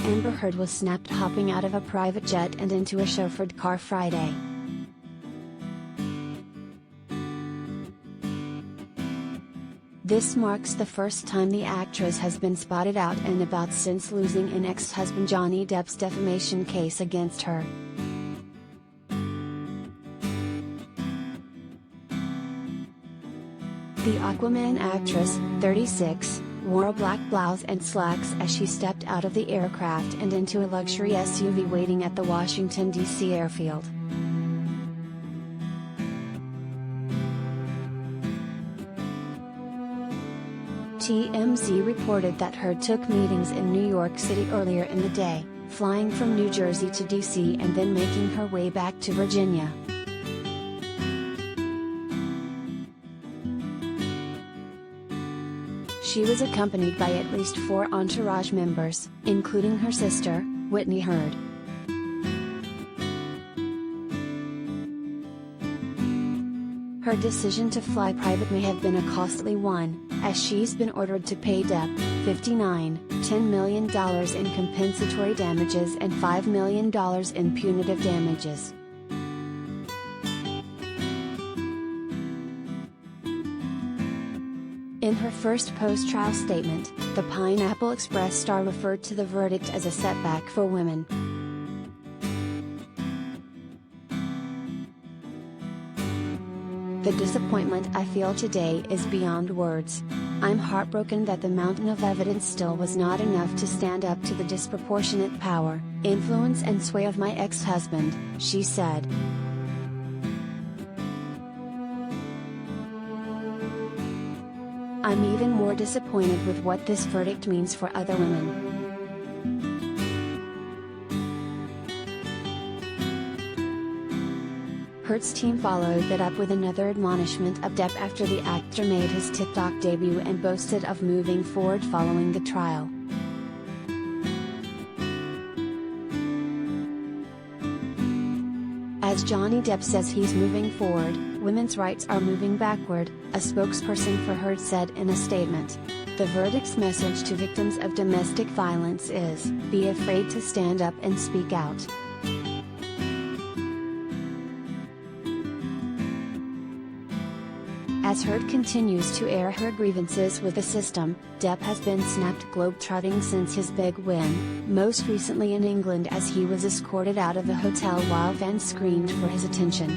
Amber Heard was snapped hopping out of a private jet and into a chauffeured car Friday. This marks the first time the actress has been spotted out and about since losing an ex-husband Johnny Depp's defamation case against her. The Aquaman actress, 36, wore a black blouse and slacks as she stepped out of the aircraft and into a luxury SUV waiting at the Washington, D.C. airfield. TMZ reported that Heard took meetings in New York City earlier in the day, flying from New Jersey to D.C. and then making her way back to Virginia. She was accompanied by at least 4 entourage members, including her sister, Whitney Heard. Her decision to fly private may have been a costly one, as she's been ordered to pay Depp $10 million in compensatory damages and $5 million in punitive damages. In her first post-trial statement, the Pineapple Express star referred to the verdict as a setback for women. The disappointment I feel today is beyond words. I'm heartbroken that the mountain of evidence still was not enough to stand up to the disproportionate power, influence and sway of my ex-husband, she said. I'm even more disappointed with what this verdict means for other women. Heard's team followed that up with another admonishment of Depp after the actor made his TikTok debut and boasted of moving forward following the trial. As Johnny Depp says he's moving forward, women's rights are moving backward, a spokesperson for Heard said in a statement. The verdict's message to victims of domestic violence is, be afraid to stand up and speak out. As Heard continues to air her grievances with the system, Depp has been snapped globetrotting since his big win, most recently in England as he was escorted out of a hotel while fans screamed for his attention.